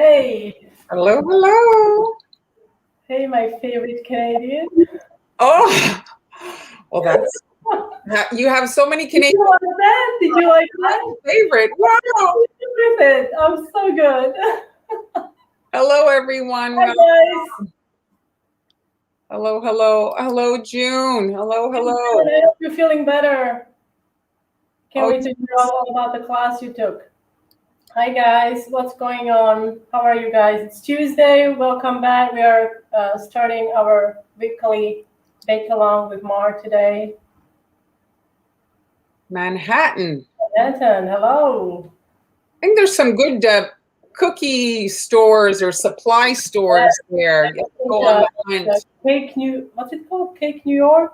Hey. Hello, hello. Hey, my favorite Canadian. Oh, well, you have so many Did Canadian you like that? Did you like that? favorite. Wow. With it. I'm so good. Hello, everyone. Hi, guys. Hello, hello. Hello, June. Hello, hello. I hope you're feeling better. Can't wait to hear yes. all about the class you took. Hi, guys. What's going on? How are you guys? It's Tuesday. Welcome back. We are starting our weekly bake along with Mar today. Manhattan. Manhattan, hello. I think there's some good cookie stores or supply stores there. Go on the hunt. What's it called? Cake New York?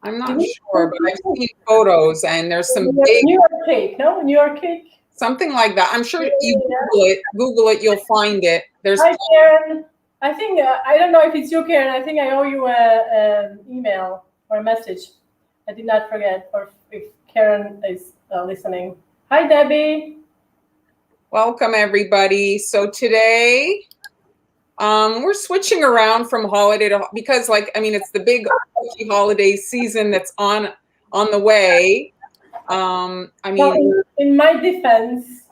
I'm not sure, but I've seen photos and there's some New York cake, no? New York cake? Something like that. I'm sure you Google it, you'll find it. There's Hi, Karen. I think, I don't know if it's you, Karen. I think I owe you an email or a message. I did not forget, or if Karen is listening. Hi, Debbie. Welcome, everybody. So today, we're switching around from holiday to, because it's the big holiday season that's on the way. In my defense,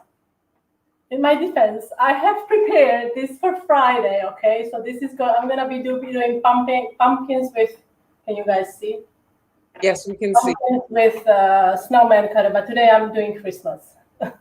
I have prepared this for Friday. Okay, so this is I'm gonna be doing pumpkins with. Can you guys see? Yes, we can see. With snowman cutter, but today I'm doing Christmas. I'm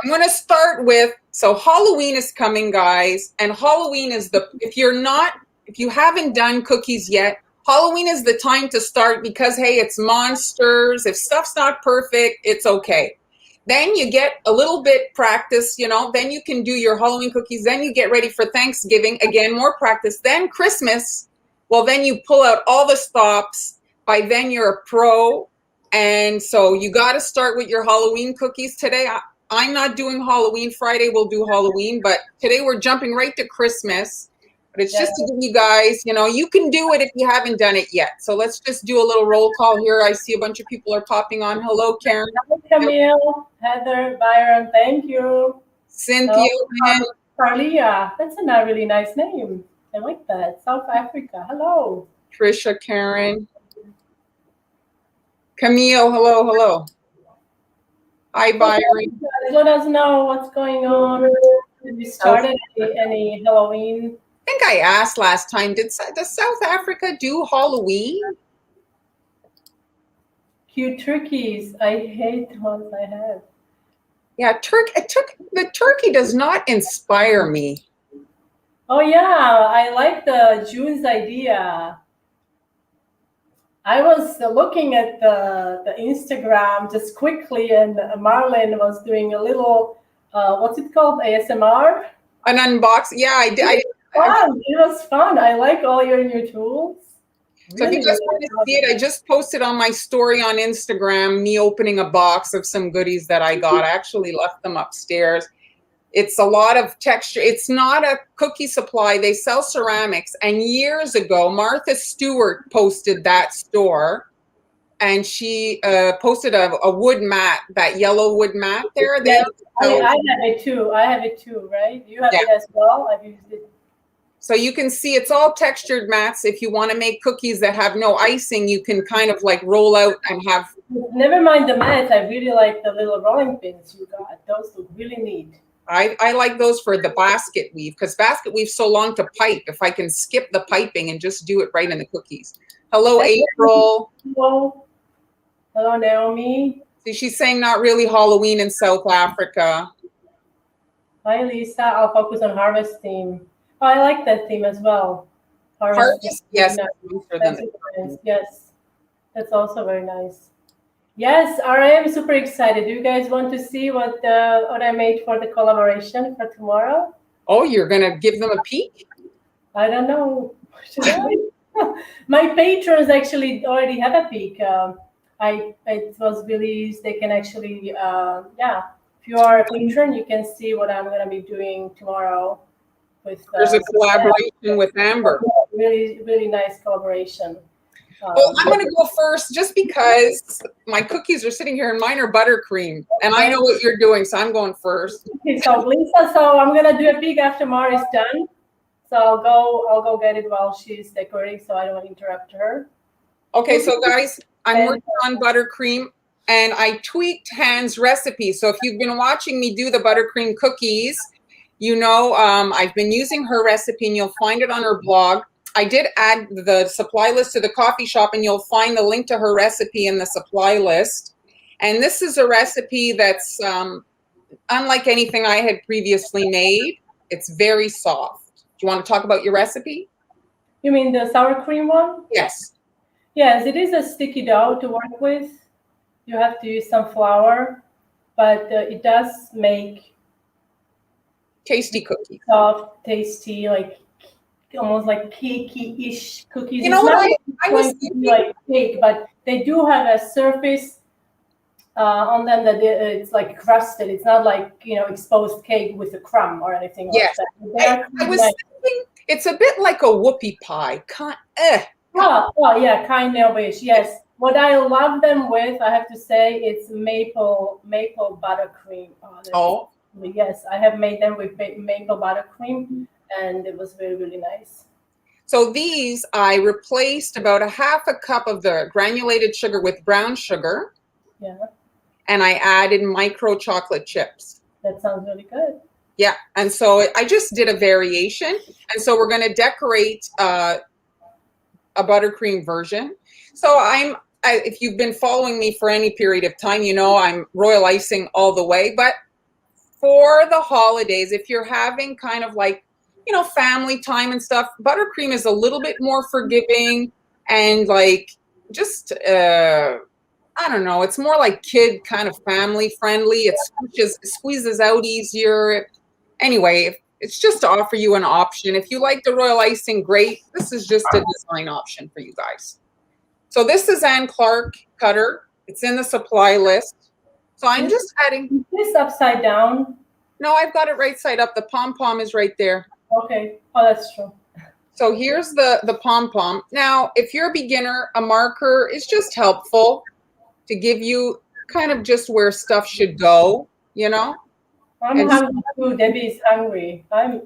going to start with, so Halloween is coming, guys, and Halloween is if you haven't done cookies yet, Halloween is the time to start because, hey, it's monsters. If stuff's not perfect, it's okay. Then you get a little bit practice, then you can do your Halloween cookies. Then you get ready for Thanksgiving. Again, more practice. Then Christmas. Well, then you pull out all the stops. By then you're a pro. And so you got to start with your Halloween cookies today. I'm not doing Halloween. Friday we'll do Halloween, but today we're jumping right to Christmas. But it's just to give you guys, you can do it if you haven't done it yet. So let's just do a little roll call here. I see a bunch of people are popping on. Hello, Karen. Hi, Camille, Heather, Byron, thank you. Cynthia. Carlia, that's a really nice name. I like that. South Africa, hello. Trisha, Karen. Camille, hello. Hi, Byron. Let us know what's going on. Have you started any Halloween? I think I asked last time, does South Africa do Halloween? Cute turkeys. I hate the ones I have. Yeah, the turkey does not inspire me. Oh, yeah. I like the June's idea. I was looking at the Instagram just quickly, and Marlon was doing a little, what's it called, ASMR? An unboxing. Yeah, I did. It was fun. I like all your new tools. So if you guys want to see it, I just posted on my story on Instagram me opening a box of some goodies that I got. I actually left them upstairs. It's a lot of texture. It's not a cookie supply. They sell ceramics. And years ago, Martha Stewart posted that store. And she posted a wood mat, that yellow wood mat there. Yes, I have it too. Right? You have it as well? I've used it. So you can see it's all textured mats. If you want to make cookies that have no icing, you can kind of like roll out and have. Never mind the mats. I really like the little rolling pins you got. Those look really neat. I like those for the basket weave because basket weave's so long to pipe. If I can skip the piping and just do it right in the cookies. Hello, April. Hello, Naomi. See, she's saying not really Halloween in South Africa. Hi, Lisa. I'll focus on harvest theme. Oh, I like that theme as well. Harvest, yes. Yes, that's also very nice. Yes, I am super excited. Do you guys want to see what I made for the collaboration for tomorrow? Oh, you're going to give them a peek? I don't know. Should I? My patrons actually already have a peek. It was released. They can actually, if you are a patron, you can see what I'm going to be doing tomorrow. There's a collaboration with Amber. Really, really nice collaboration. Well, I'm going to go first just because my cookies are sitting here and mine are buttercream. And I know what you're doing, so I'm going first. Okay, so Lisa, so I'm going to do a peek after Mari's done. So I'll go get it while she's decorating so I don't interrupt her. Okay, so guys, I'm working on buttercream and I tweaked Han's recipe. So if you've been watching me do the buttercream cookies, you know I've been using her recipe and you'll find it on her blog. I did add the supply list to the coffee shop and you'll find the link to her recipe in the supply list. And this is a recipe that's unlike anything I had previously made. It's very soft. Do you want to talk about your recipe? You mean the sour cream one? Yes. Yes, it is a sticky dough to work with. You have to use some flour, but it does make tasty cookies. Soft, tasty, like almost like cakey-ish cookies. You know what? I was thinking, like cake, but they do have a surface on them that it's like crusted. It's not like exposed cake with a crumb or anything like that. I was thinking it's a bit like a whoopie pie. Oh, yeah, kind of ish. Yes. What I love them with, I have to say, it's maple buttercream. Oh. Yes, I have made them with maple buttercream, and it was very, really nice. So these, I replaced about a half a cup of the granulated sugar with brown sugar. Yeah. And I added micro chocolate chips. That sounds really good. Yeah, and so I just did a variation. And so we're going to decorate a buttercream version. So if you've been following me for any period of time, you know I'm royal icing all the way. But for the holidays, if you're having kind of like, family time and stuff, buttercream is a little bit more forgiving and like just, I don't know, it's more like kid kind of family friendly. It squeezes out easier. Anyway, it's just to offer you an option. If you like the royal icing, great. This is just a design option for you guys. So this is Anne Clark cutter. It's in the supply list. So I'm just adding. Is this upside down? No, I've got it right side up. The pom-pom is right there. Okay. Oh, that's true. So here's the pom-pom. Now, if you're a beginner, a marker is just helpful to give you kind of just where stuff should go, I'm hungry too. Debbie's hungry. I'm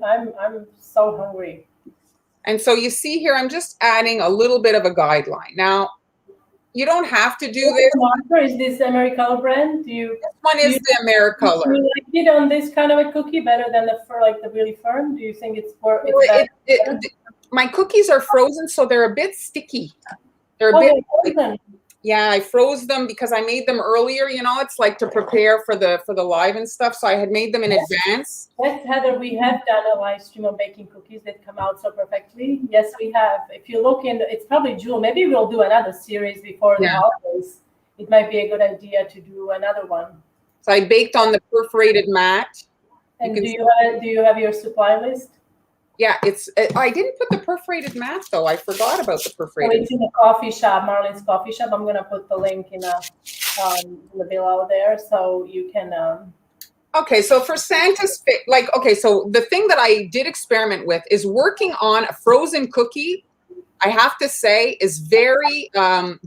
so hungry. And so you see here, I'm just adding a little bit of a guideline. Now, you don't have to do this. Marker, is this Americolor brand? This one is the Americolor. Do you like it on this kind of a cookie better than the really firm? Do you think it's my cookies are frozen, so they're a bit sticky. They're a bit frozen. Yeah, I froze them because I made them earlier. It's like to prepare for the live and stuff. So I had made them in advance. Yes, Heather, we have done a live stream on baking cookies that come out so perfectly. Yes, we have. If you look in, it's probably June. Maybe we'll do another series before the holidays. It might be a good idea to do another one. So I baked on the perforated mat. And do you have your supply list? Yeah, I didn't put the perforated mat though. I forgot about the perforated. It's in the coffee shop, Marlene's coffee shop. I'm gonna put the link in the below there so you can. Okay, so for Santa's so the thing that I did experiment with is working on a frozen cookie. I have to say is very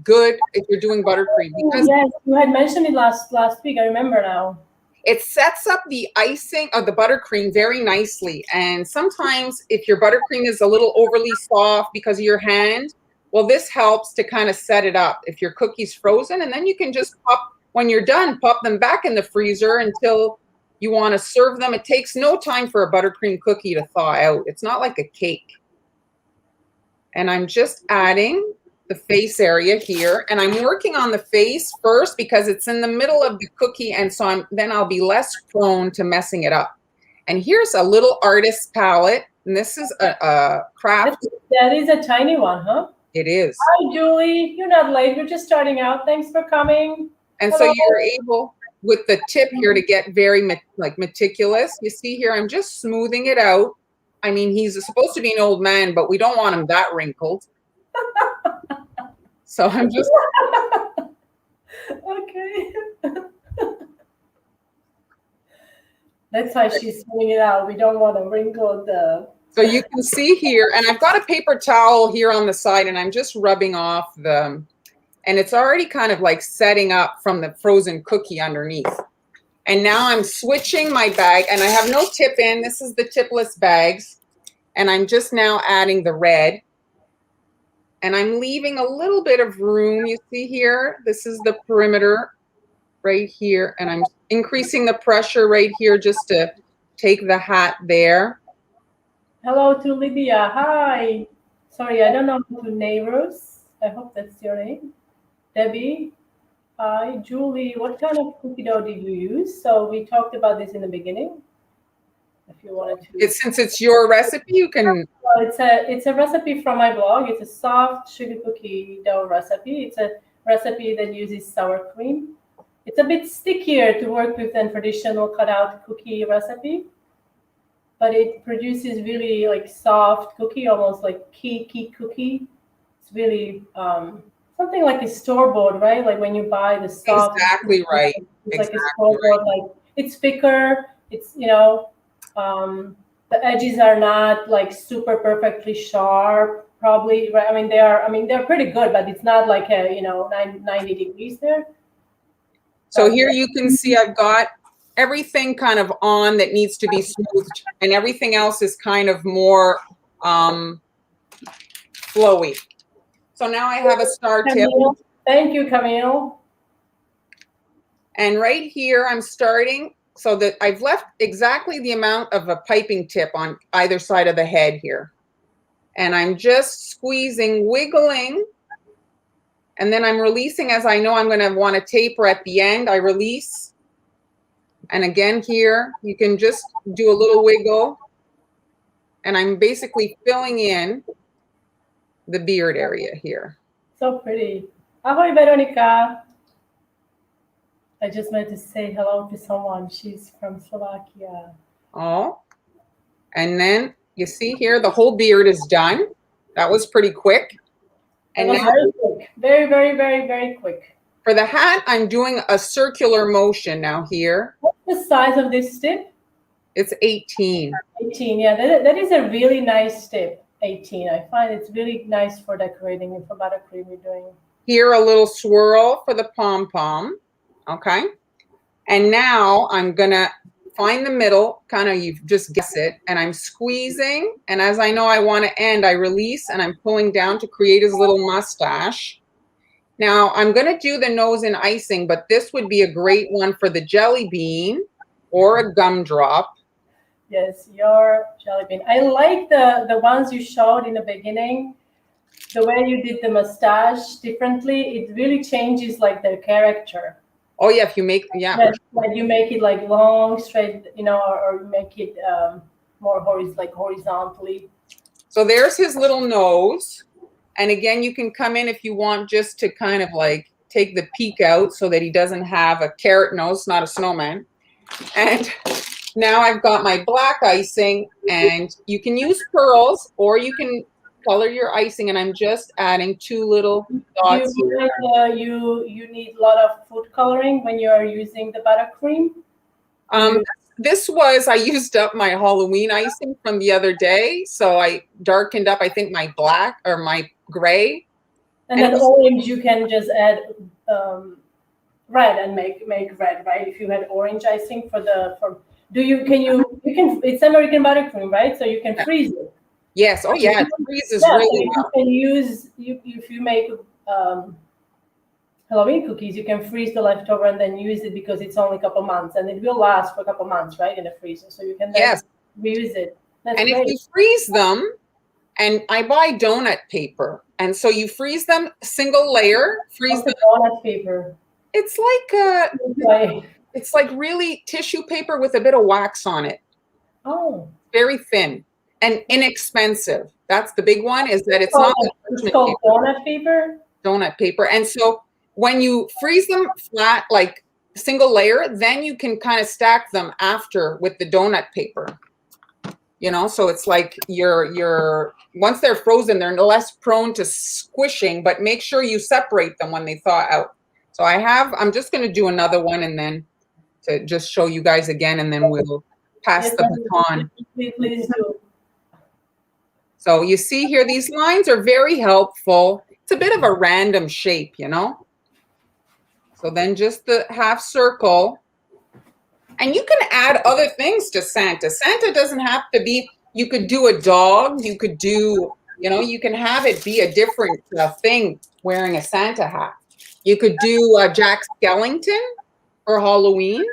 good if you're doing buttercream. Because yes, you had mentioned it last week. I remember now. It sets up the icing of the buttercream very nicely. And sometimes if your buttercream is a little overly soft because of your hand, well, this helps to kind of set it up if your cookie's frozen. And then you can just when you're done, pop them back in the freezer until you want to serve them. It takes no time for a buttercream cookie to thaw out. It's not like a cake. And I'm just adding the face area here, and I'm working on the face first because it's in the middle of the cookie, and so then I'll be less prone to messing it up. And here's a little artist's palette, and this is a craft. That is a tiny one, huh? It is. Hi, Julie. You're not late. You're just starting out. Thanks for coming. And so you're able, with the tip here, to get very meticulous. You see here, I'm just smoothing it out. I mean, he's supposed to be an old man, but we don't want him that wrinkled. So I'm just okay. That's how she's smoothing it out. We don't want a wrinkled So you can see here, and I've got a paper towel here on the side, and I'm just rubbing off the, and it's already kind of like setting up from the frozen cookie underneath. And now I'm switching my bag, and I have no tip in. This is the tipless bags. And I'm just now adding the red. And I'm leaving a little bit of room. You see here, this is the perimeter right here. And I'm increasing the pressure right here just to take the hat there. Hello to Lydia. Hi. Sorry, I don't know how to neighbors. I hope that's your name. Debbie. Hi. Julie, what kind of cookie dough did you use? So we talked about this in the beginning. If you wanted to. Since it's your recipe, you can. Well, it's a recipe from my blog. It's a soft sugar cookie dough recipe. It's a recipe that uses sour cream. It's a bit stickier to work with than traditional cutout cookie recipe, but it produces really like soft cookie, almost like cakey cookie. It's really something like a store-bought, right? Like when you buy the soft. Exactly right. It's exactly like a store-bought, right. Like it's thicker. It's, you know, the edges are not like super perfectly sharp, probably, right? I mean, they're pretty good, but it's not like a, you know, 90 degrees there. So here you can see I've got everything kind of on that needs to be smoothed, and everything else is kind of more flowy. So now I have a star tip. Thank you, Camille. And right here I'm starting so that I've left exactly the amount of a piping tip on either side of the head here. And I'm just squeezing, wiggling, and then I'm releasing as I know I'm going to want to taper at the end. I release. And again here, you can just do a little wiggle. And I'm basically filling in the beard area here. So pretty. Ahoy, Veronica. I just meant to say hello to someone. She's from Slovakia. Oh, and then you see here, the whole beard is done. That was pretty quick. And now, very quick. Very, very, very, very quick. For the hat, I'm doing a circular motion now here. What's the size of this tip? It's 18. 18, yeah, that is a really nice tip, 18. I find it's really nice for decorating and for buttercream you're doing. Here, a little swirl for the pom-pom, okay? And now I'm gonna find the middle, kind of, you just guess it, and I'm squeezing, and as I know I want to end, I release, and I'm pulling down to create his little mustache. Now, I'm going to do the nose and icing, but this would be a great one for the jelly bean or a gumdrop. Yes, your jelly bean. I like the ones you showed in the beginning. The way you did the mustache differently, it really changes like their character. Oh yeah, if you make, yeah. Like you make it like long, straight, you know, or make it more horizontally. So there's his little nose. And again, you can come in if you want just to kind of like take the peak out so that he doesn't have a carrot nose, not a snowman. And now I've got my black icing, and you can use pearls or you can color your icing, and I'm just adding 2 little dots. You need a lot of food coloring when you're using the buttercream? I used up my Halloween icing from the other day, so I darkened up, I think, my black or my gray. And then orange, you can just add red and make red, right? If you had orange icing it's American buttercream, right? So you can freeze it. Yes. Oh yeah, it freezes really well. If you make Halloween cookies, you can freeze the leftover and then use it because it's only a couple months, and it will last for a couple months, right, in the freezer. So you can then reuse it. That's great. If you freeze them, and I buy donut paper, and so you freeze them single layer. Freeze the donut paper. It's like really tissue paper with a bit of wax on it. Oh. Very thin and inexpensive. That's the big one, is that it's not like it's called donut paper. Donut paper. And so when you freeze them flat, like single layer, then you can kind of stack them after with the donut paper. You know, so it's like you're once they're frozen, they're less prone to squishing, but make sure you separate them when they thaw out. So I'm just going to do another one and then to just show you guys again, and then we'll pass the baton. Please do. So you see here, these lines are very helpful. It's a bit of a random shape, you know? So then just the half circle. And you can add other things to Santa. Santa doesn't have to be, you could do a dog, you could do, you know, you can have it be a different thing wearing a Santa hat. You could do Jack Skellington for Halloween.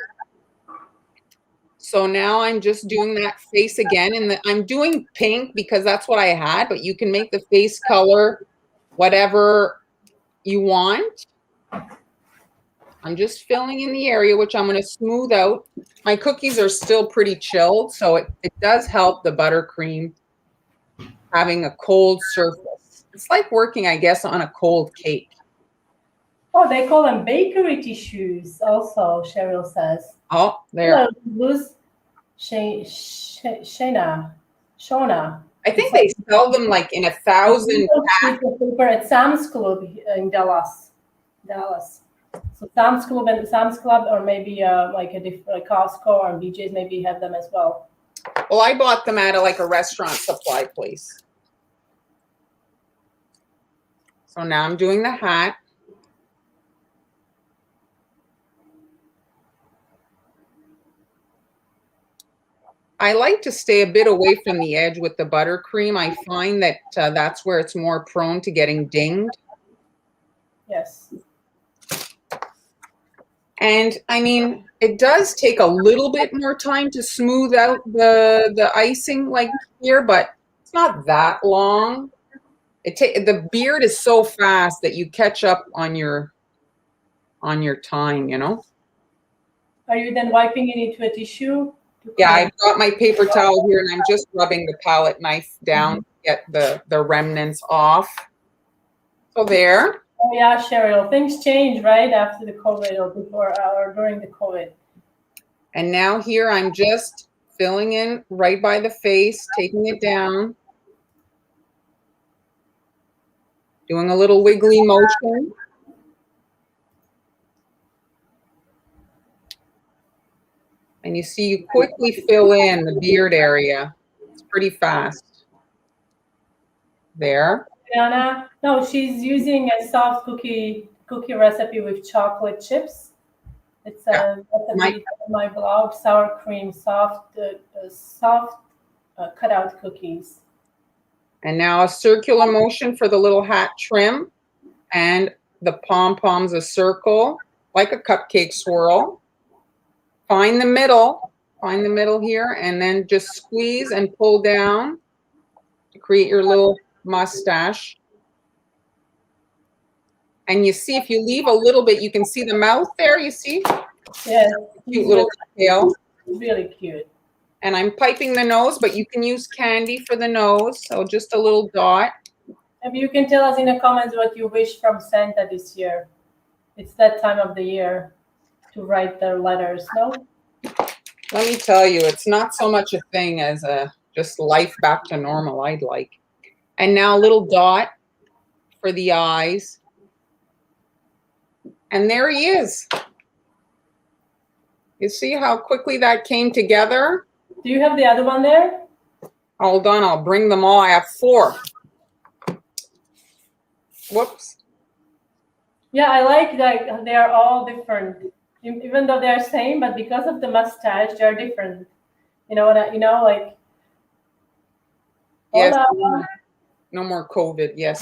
So now I'm just doing that face again, and I'm doing pink because that's what I had, but you can make the face color whatever you want. I'm just filling in the area, which I'm going to smooth out. My cookies are still pretty chilled, so it does help the buttercream having a cold surface. It's like working, I guess, on a cold cake. Oh, they call them bakery tissues also, Cheryl says. Oh, there. Loose Shona. I think they sell them like in 1,000 packs. At Sam's Club in Dallas. So Sam's Club, or maybe like a different, like Costco or BJ's maybe have them as well. Well, I bought them at a restaurant supply place. So now I'm doing the hat. I like to stay a bit away from the edge with the buttercream. I find that that's where it's more prone to getting dinged. Yes. And I mean, it does take a little bit more time to smooth out the icing like here, but it's not that long. The beard is so fast that you catch up on your time, you know. Are you then wiping it into a tissue? Yeah, I've got my paper towel here, and I'm just rubbing the palette knife down to get the remnants off. So there. Oh yeah, Cheryl, things change right after the COVID or before or during the COVID. And now here I'm just filling in right by the face, taking it down, doing a little wiggly motion. And you see you quickly fill in the beard area. It's pretty fast. There. Diana, no, she's using a soft cookie recipe with chocolate chips. It's my blog, sour cream, soft cutout cookies. And now a circular motion for the little hat trim, and the pom-poms a circle, like a cupcake swirl. Find the middle here, and then just squeeze and pull down to create your little mustache. And you see, if you leave a little bit, you can see the mouth there, you see? Yes. Cute little tail. Really cute. And I'm piping the nose, but you can use candy for the nose, so just a little dot. Maybe you can tell us in the comments what you wish from Santa this year. It's that time of the year to write their letters, no? Let me tell you, it's not so much a thing as just life back to normal, I'd like. And now a little dot for the eyes. And there he is. You see how quickly that came together? Do you have the other one there? Hold on, I'll bring them all. I have 4. Whoops. Yeah, I like that they are all different. Even though they're same, but because of the mustache, they're different. You know what like. Yes. No more COVID. Yes.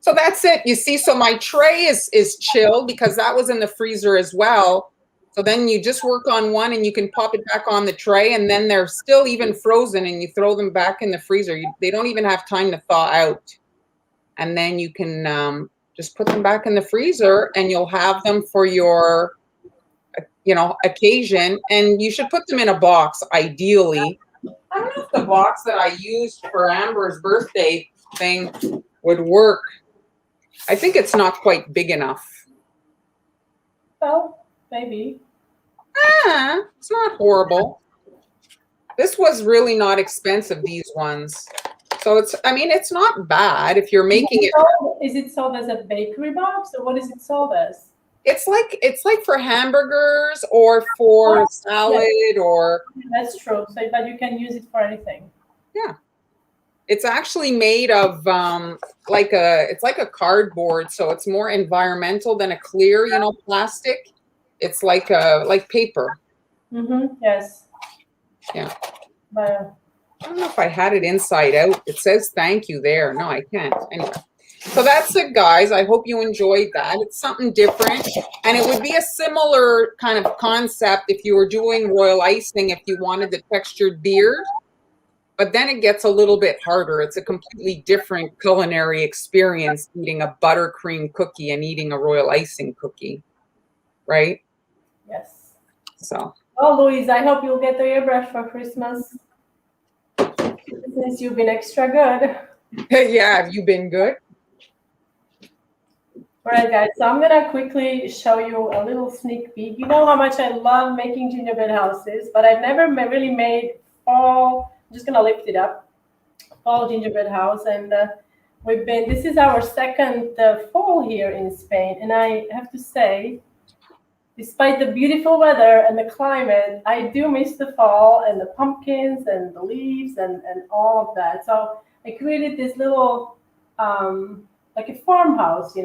So that's it. You see, so my tray is chilled because that was in the freezer as well. So then you just work on one and you can pop it back on the tray, and then they're still even frozen and you throw them back in the freezer. They don't even have time to thaw out. And then you can just put them back in the freezer, and you'll have them for your, occasion. And you should put them in a box, ideally. I don't know if the box that I used for Amber's birthday thing would work. I think it's not quite big enough. Well, maybe. It's not horrible. This was really not expensive, these ones. So it's not bad if you're making it. Is it sold as a bakery box, or what is it sold as? It's like for hamburgers or for salad or. That's true. So, but you can use it for anything. Yeah. It's actually made of it's like a cardboard, so it's more environmental than a clear, plastic. It's like paper. Yes. Yeah. But, I don't know if I had it inside out. It says thank you there. No, I can't. Anyway. So that's it, guys. I hope you enjoyed that. It's something different. And it would be a similar kind of concept if you were doing royal icing, if you wanted the textured beard. But then it gets a little bit harder. It's a completely different culinary experience eating a buttercream cookie and eating a royal icing cookie. Right? yes. So. Well, Louise, I hope you'll get the airbrush for Christmas. Since you've been extra good. Yeah, have you been good? All right, guys, so I'm gonna quickly show you a little sneak peek. You know how much I love making gingerbread houses, but I've never really made fall. I'm just gonna lift it up. Fall gingerbread house, and this is our second fall here in Spain, and I have to say, despite the beautiful weather and the climate, I do miss the fall and the pumpkins and the leaves and all of that. So I created this little, like a farmhouse,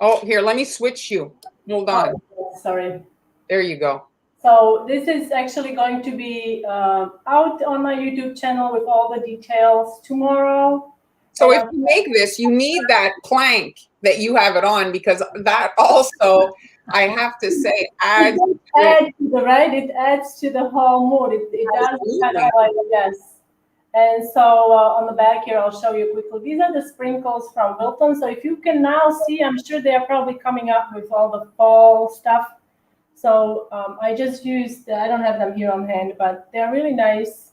Oh, here, let me switch you. Hold on. Oh, sorry. There you go. So this is actually going to be out on my YouTube channel with all the details tomorrow. So if you make this, you need that plank that you have it on, because that also, I have to say, adds to it adds to the whole mood. It does kind of like, yes. And so on the back here, I'll show you quickly. These are the sprinkles from Wilton. So if you can now see, I'm sure they're probably coming up with all the fall stuff. So I just used, I don't have them here on hand, but they're really nice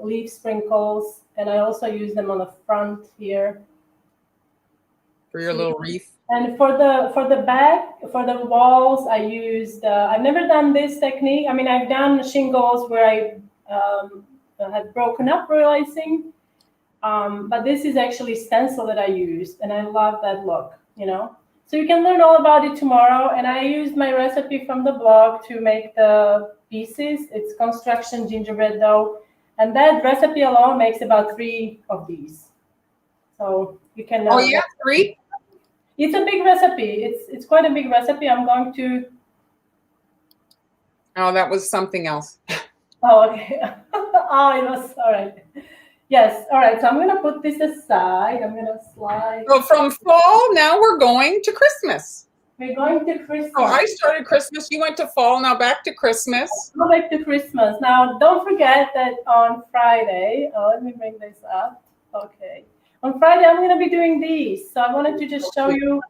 leaf sprinkles. And I also use them on the front here. For your little wreath. And for the back, for the walls, I used, I've never done this technique. I mean, I've done shingles where I had broken up royal icing, but this is actually stencil that I used, and I love that look, So you can learn all about it tomorrow, and I used my recipe from the blog to make the pieces. It's construction gingerbread dough, and that recipe alone makes about 3 of these. So you can. Oh yeah, 3. It's a big recipe. It's quite a big recipe. I'm going to. Oh, that was something else. Oh, okay. Oh, it was all right. Yes, all right. So I'm gonna put this aside. I'm gonna slide. So from fall, now we're going to Christmas. We're going to Christmas. Oh, I started Christmas. You went to fall. Now back to Christmas. Go back to Christmas. Now, don't forget that on Friday. Oh, let me bring this up. Okay. On Friday, I'm going to be doing these. So I wanted to just show you.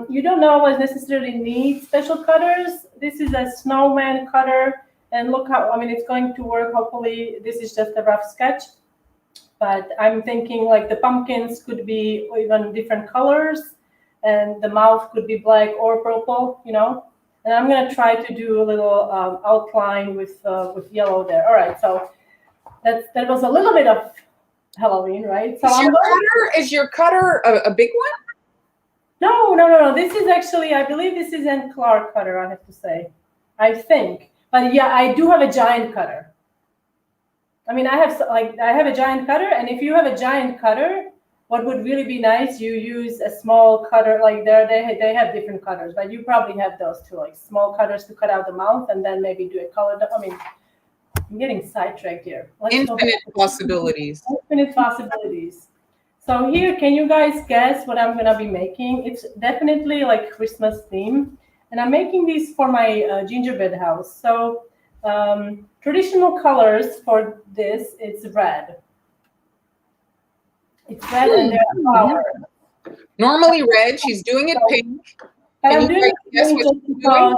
You don't always necessarily need special cutters. This is a snowman cutter. And look how, it's going to work. Hopefully, this is just a rough sketch. But I'm thinking like the pumpkins could be even different colors. And the mouth could be black or purple, And I'm going to try to do a little outline with yellow there. All right. So that was a little bit of Halloween, right? So is your cutter a big one? No. This is actually, I believe this is an Clark cutter, I have to say. I think. But yeah, I do have a giant cutter. I have a giant cutter, and if you have a giant cutter, what would really be nice, you use a small cutter, like they have different cutters, but you probably have those too, like small cutters to cut out the mouth and then maybe do a color. I'm getting sidetracked here. Infinite possibilities. Infinite possibilities. So here, can you guys guess what I'm gonna be making? It's definitely like Christmas theme, and I'm making these for my gingerbread house. So traditional colors for this, it's red. It's red and there are flowers. Normally red. She's doing it pink. And I'm doing it pink just because,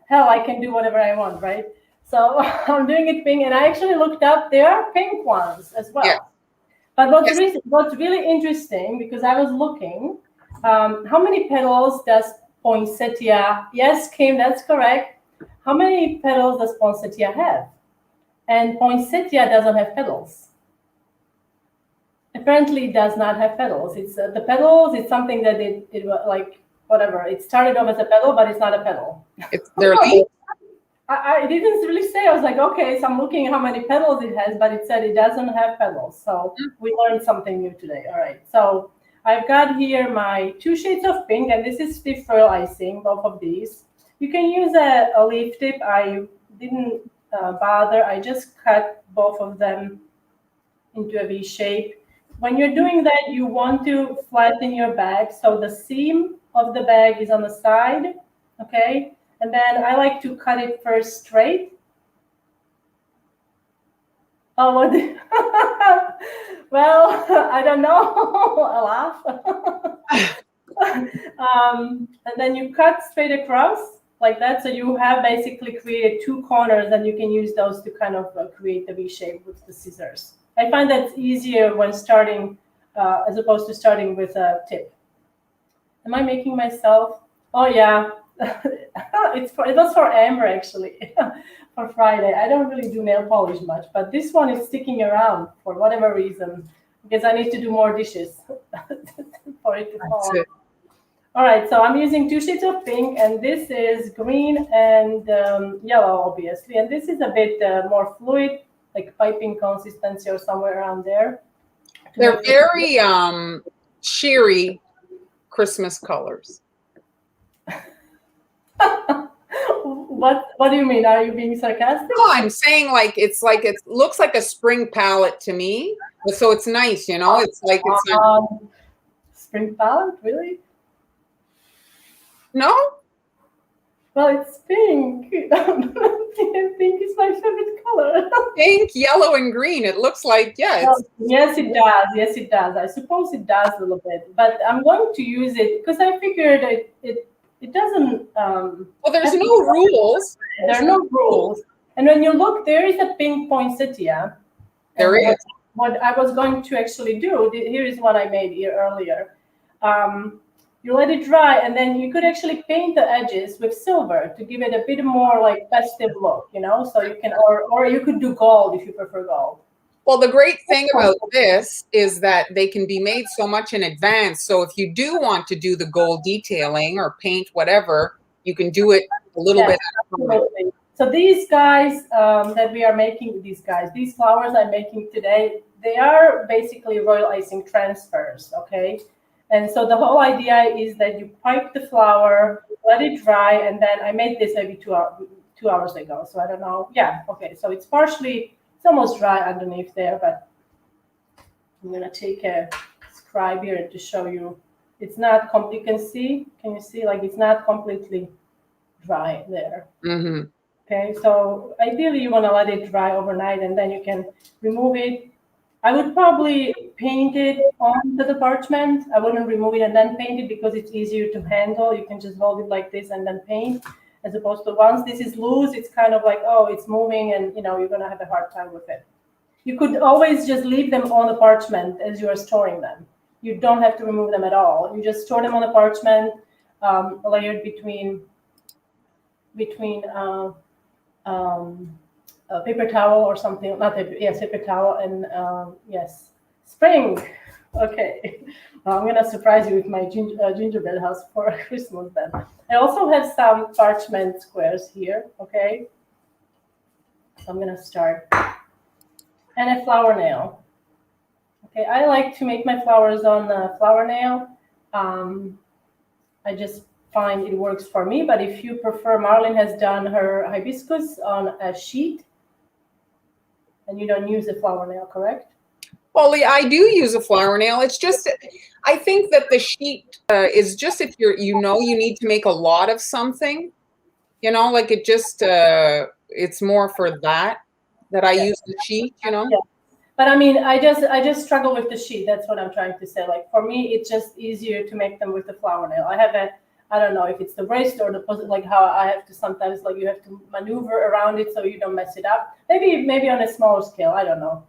hell, I can do whatever I want, right? So I'm doing it pink, and I actually looked up, there are pink ones as well. Yeah. But what's really interesting, because I was looking, how many petals does poinsettia, yes, Kim, that's correct. How many petals does poinsettia have? And poinsettia doesn't have petals. Apparently, it does not have petals. It's the petals. It's something that it like whatever. It started off as a petal, but it's not a petal. It's their leaves. I didn't really say. I was like, okay, so I'm looking at how many petals it has, but it said it doesn't have petals. So we learned something new today. All right. So I've got here my 2 shades of pink, and this is stiff foil icing, both of these. You can use a leaf tip. I didn't bother. I just cut both of them into a V shape. When you're doing that, you want to flatten your bag so the seam of the bag is on the side, okay? And then I like to cut it first straight. Oh, what? Well, I don't know. A laugh. And then you cut straight across like that. So you have basically created 2 corners, and you can use those to kind of create the V shape with the scissors. I find that's easier when starting as opposed to starting with a tip. Am I making myself? Oh yeah, it was for Amber actually, for Friday. I don't really do nail polish much, but this one is sticking around for whatever reason because I need to do more dishes for it to fall. All right, so I'm using 2 shades of pink, and this is green and yellow, obviously, and this is a bit more fluid, like piping consistency or somewhere around there. They're very cheery Christmas colors. What do you mean? Are you being sarcastic? No, I'm saying like it looks like a spring palette to me. So it's nice, you know. It's like it's spring palette, really? No? Well, it's pink. Pink is my favorite color. Pink, yellow, and green. It looks like, yeah. Well, yes, it does. Yes, it does. I suppose it does a little bit, but I'm going to use it because I figured it doesn't. Well, there's no rules. There are no rules. And when you look, there is a pink poinsettia. There is. What I was going to actually do, here is what I made here earlier. You let it dry, and then you could actually paint the edges with silver to give it a bit more like festive look, you know. So you can, or you could do gold if you prefer gold. Well, the great thing about this is that they can be made so much in advance. So if you do want to do the gold detailing or paint whatever, you can do it a little bit. Absolutely. So these guys that we are making, these flowers I'm making today, they are basically royal icing transfers, okay? And so the whole idea is that you pipe the flower, let it dry, and then I made this maybe 2 hours ago. So I don't know. Yeah, okay. So it's almost dry underneath there, but I'm gonna take a scribe here to show you. It's not complete. Can you see? Like it's not completely dry there. Mm-hmm. Okay. So ideally you want to let it dry overnight, and then you can remove it. I would probably paint it onto the parchment. I wouldn't remove it and then paint it because it's easier to handle. You can just hold it like this and then paint, as opposed to once this is loose, it's kind of like, oh, it's moving, and you know you're gonna have a hard time with it. You could always just leave them on the parchment as you are storing them. You don't have to remove them at all. You just store them on the parchment, layered between a paper towel or something, not paper, yes, paper towel, and yes, spring. Okay, I'm gonna surprise you with my gingerbread house for Christmas then. I also have some parchment squares here, okay? So I'm gonna start. And a flower nail. Okay, I like to make my flowers on a flower nail. I just find it works for me, but if you prefer, Marlene has done her hibiscus on a sheet. And you don't use a flower nail, correct? Well, I do use a flower nail. It's just, I think that the sheet is just if you need to make a lot of something, you know, like it just, it's more for that I use the sheet, you know. Yeah. But I mean, I just struggle with the sheet. That's what I'm trying to say. Like for me, it's just easier to make them with the flower nail. I don't know if it's the wrist or like how I have to sometimes, like you have to maneuver around it so you don't mess it up. Maybe on a smaller scale, I don't know.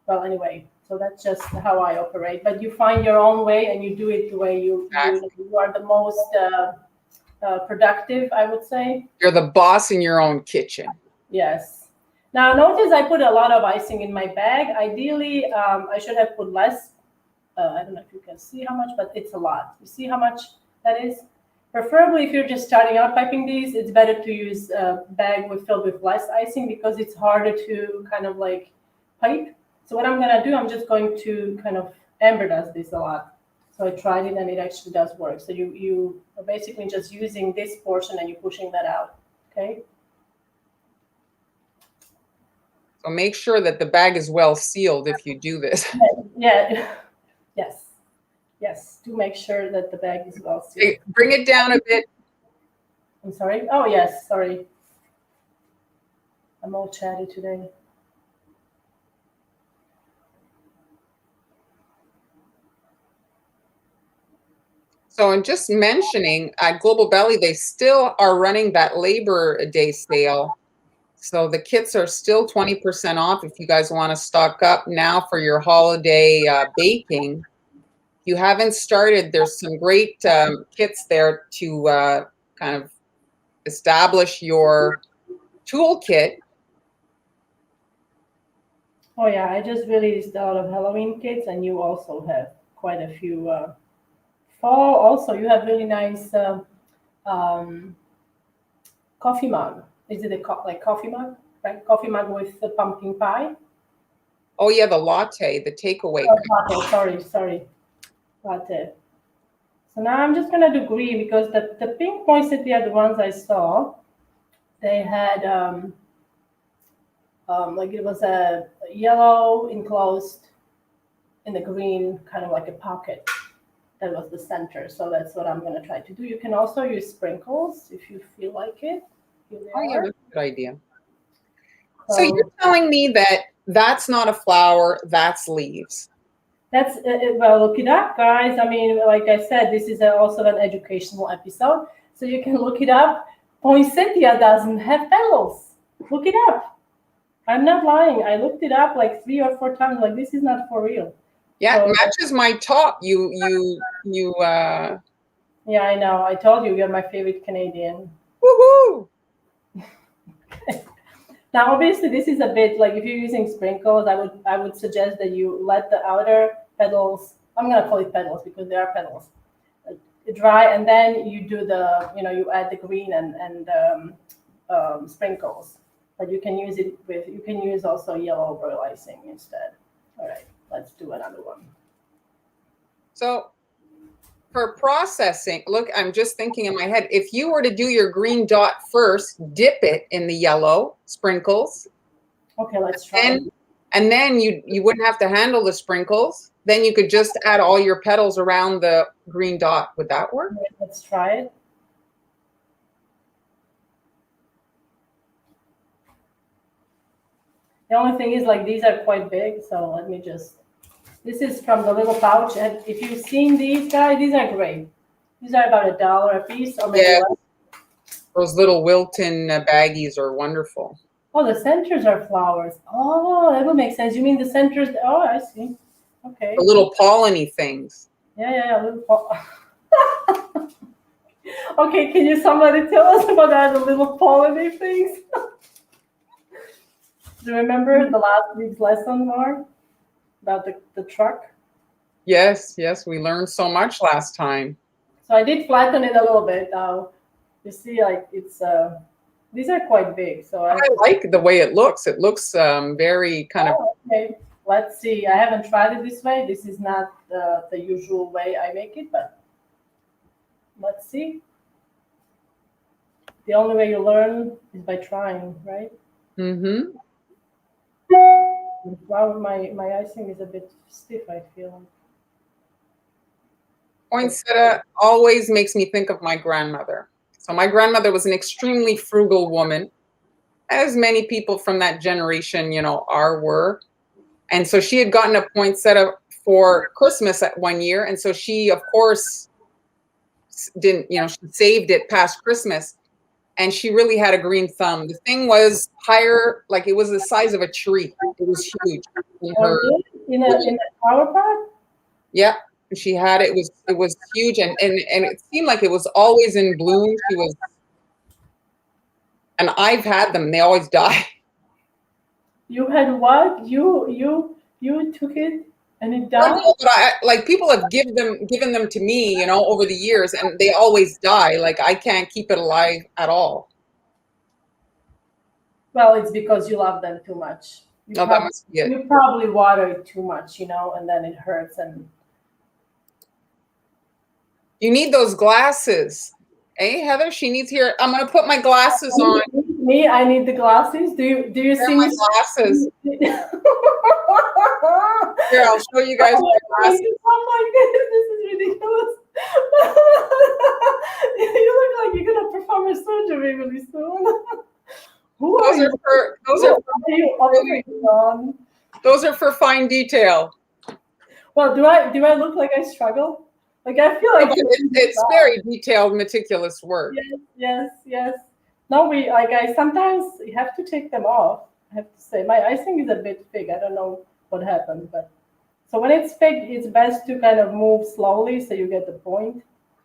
Well, anyway, so that's just how I operate. But you find your own way and you do it the way you are the most productive, I would say. You're the boss in your own kitchen. Yes. Now notice I put a lot of icing in my bag. Ideally, I should have put less. I don't know if you can see how much, but it's a lot. You see how much that is? Preferably, if you're just starting out piping these, it's better to use a bag filled with less icing because it's harder to kind of like pipe. So what I'm gonna do, I'm just going to kind of, Amber does this a lot. So I tried it and it actually does work. So you are basically just using this portion and you're pushing that out, okay? So make sure that the bag is well sealed if you do this. Yeah, yes. Yes, to make sure that the bag is well sealed. Hey, bring it down a bit. I'm sorry? Oh, yes, sorry. I'm all chatty today. So I'm just mentioning at Global Belly, they still are running that Labor Day sale. So the kits are still 20% off if you guys want to stock up now for your holiday baking. If you haven't started, there's some great kits there to kind of establish your toolkit. Oh, yeah, I just released a lot of Halloween kits, and you also have quite a few fall. Also, you have really nice um, coffee mug. Is it like coffee mug? Right? Coffee mug with the pumpkin pie? Oh, yeah, the latte, the takeaway. Oh, latte, sorry. Latte. So now I'm just gonna do green because the pink poinsettia, the ones I saw, they had like it was a yellow enclosed in the green, kind of like a pocket. That was the center. So that's what I'm gonna try to do. You can also use sprinkles if you feel like it. Oh, yeah, that's a good idea. So you're telling me that that's not a flower, that's leaves. That's well, look it up, guys. I mean, like I said, this is also an educational episode, so you can look it up. Poinsettia doesn't have petals. Look it up. I'm not lying. I looked it up like 3 or 4 times. Like, this is not for real. Yeah, so, it matches my top. You. Yeah, I know. I told you you're my favorite Canadian. Woohoo! Now, obviously, this is a bit like if you're using sprinkles, I would suggest that you let the outer petals. I'm gonna call it petals because they are petals. Dry, and then you do the you add the green and sprinkles. But you can use it with you can use also yellow royal icing instead. All right, let's do another one. So for processing, look, I'm just thinking in my head, if you were to do your green dot first, dip it in the yellow sprinkles. Okay, let's try. And then you wouldn't have to handle the sprinkles. Then you could just add all your petals around the green dot. Would that work? Okay, let's try it. The only thing is, like, these are quite big, so let me just. This is from the little pouch, and if you've seen these guys, these are great. These are about $1 a piece, or maybe less. Those little Wilton baggies are wonderful. Oh, the centers are flowers. Oh, that would make sense. You mean the centers? Oh, I see. Okay. The little pollen-y things. Yeah, little Okay, can you somebody tell us about the little pollen-y things? Do you remember the last week's lesson, Mark? About the truck? Yes, we learned so much last time. So I did flatten it a little bit. Now you see, like, it's these are quite big. So I like the way it looks. It looks very kind of. Okay, let's see. I haven't tried it this way. This is not the usual way I make it, but let's see. The only way you learn is by trying, right? Mm-hmm. Wow, my icing is a bit stiff, I feel. Poinsettia always makes me think of my grandmother. So my grandmother was an extremely frugal woman, as many people from that generation, were. And so she had gotten a poinsettia for Christmas at one year. And so she, of course, didn't, she saved it past Christmas. And she really had a green thumb. The thing was higher, like it was the size of a tree. It was huge. In a flower pot? Yeah, she had it. It was huge, and it seemed like it was always in bloom. And I've had them. They always die. You had what? You took it? And it Well, died? no, but like people have given them to me, over the years, and they always die. Like I can't keep it alive at all. Well, it's because you love them too much. No, that must be it. You probably water it too much, and then it hurts. And You need those glasses. Hey, Heather, she needs here. I'm gonna put my glasses on. me, I need the glasses. Do you They're see my me? glasses. Here, Here, I'll show you guys my glasses. Oh my goodness, this is ridiculous. You look like you're gonna perform a surgery really soon. Who are you? Those are for fine detail. Well, do I look like I struggle? Like I feel like it's very detailed, meticulous work. Yes. No, I sometimes have to take them off. I have to say my icing is a bit thick. I don't know what happened, but so when it's thick, it's best to kind of move slowly so you get the point.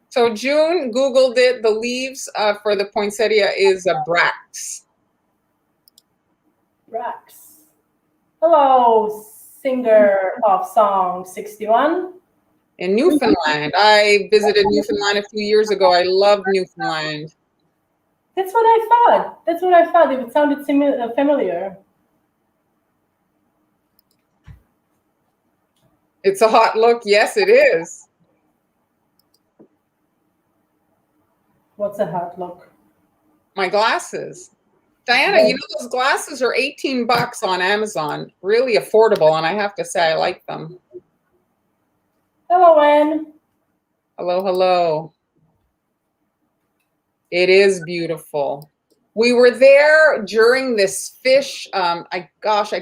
So June Googled it. The leaves for the poinsettia is a brax. Brax. Hello, singer of song 61. In Newfoundland. I visited Newfoundland a few years ago. I love Newfoundland. That's what I thought. It sounded familiar. It's a hot look. Yes, it is. What's a hot look? My glasses. Diana, those glasses are $18 on Amazon. Really affordable, and I have to say I like them. Hello, Anne. Hello. It is beautiful. We were there during this fish. I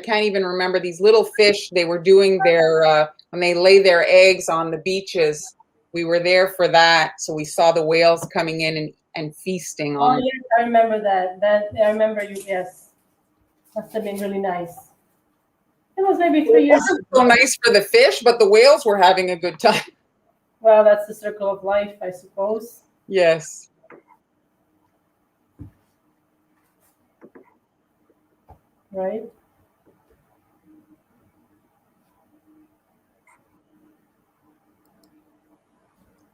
can't even remember these little fish. They were doing their when they lay their eggs on the beaches. We were there for that, so we saw the whales coming in and feasting on. Oh yes, I remember that. I remember you. Yes, must have been really nice. It was maybe 3 years ago. So nice for the fish, but the whales were having a good time. Well, that's the circle of life, I suppose. Yes. Right.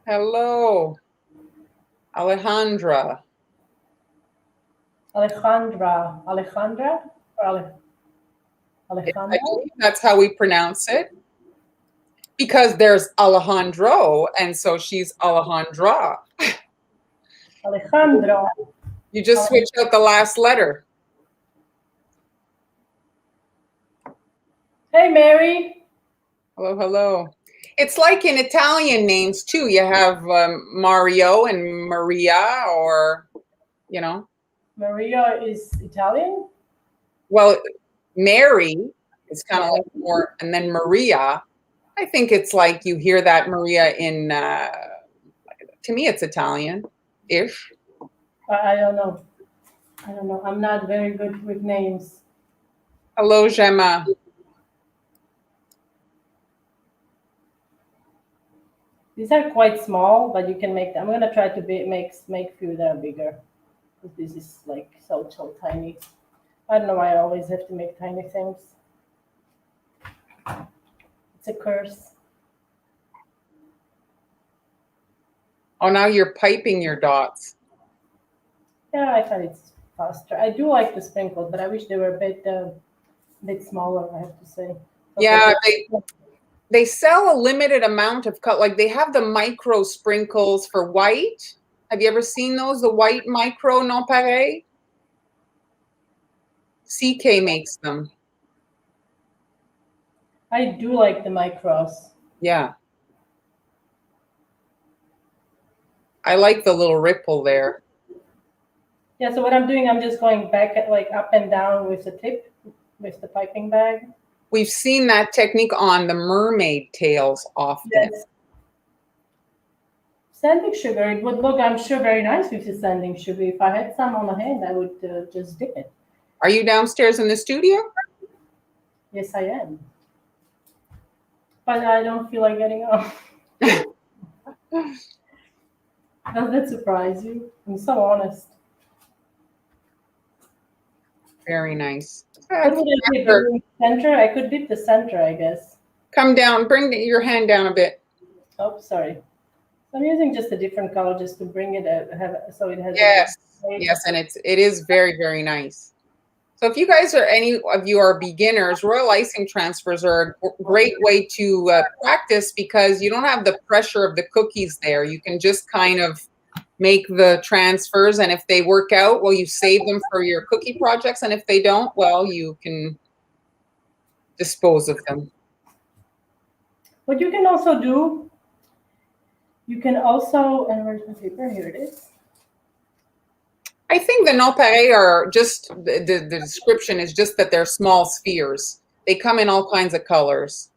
Hello, Alejandra. Alejandra or Alejandra? I believe that's how we pronounce it. Because there's Alejandro, and so she's Alejandra. Alejandro. You just switch out the last letter. Hey, Mary. Hello. It's like in Italian names too. You have Mario and Maria, or Maria is Italian? Well, Mary is kind of like more, and then Maria. I think it's like you hear that Maria in, to me it's Italian-ish. I don't know. I'm not very good with names. Hello, Gemma. These are quite small, but you can make them. I'm going to try to make few that are bigger. This is like so tiny. I don't know why I always have to make tiny things. It's a curse. Oh, now you're piping your dots. Yeah, I thought it's faster. I do like the sprinkles, but I wish they were a bit smaller, I have to say. Yeah, they sell a limited amount of cut. Like they have the micro sprinkles for white. Have you ever seen those? The white micro non pareil? CK makes them. I do like the micros. Yeah. I like the little ripple there. Yeah, so what I'm doing, I'm just going back like up and down with the tip, with the piping bag. We've seen that technique on the mermaid tails often. Yes. Sanding sugar, it would look, I'm sure, very nice with the sanding sugar. If I had some on my hand, I would just dip it. Are you downstairs in the studio? Yes, I am. But I don't feel like getting up. Does that surprise you? I'm so honest. Very nice. What would I dip? The center? I could dip the center, I guess. Come down, bring your hand down a bit. Oh, sorry. I'm using just a different color just to bring it so it has. Yes, yes, and it is very, very nice. So if you guys are, any of you are beginners, royal icing transfers are a great way to practice because you don't have the pressure of the cookies there. You can just kind of make the transfers, and if they work out, well, you save them for your cookie projects, and if they don't, well, you can dispose of them. What you can also do, you can also, and where's the paper? Here it is. I think the nonpareil are just, the description is just that they're small spheres. They come in all kinds of colors.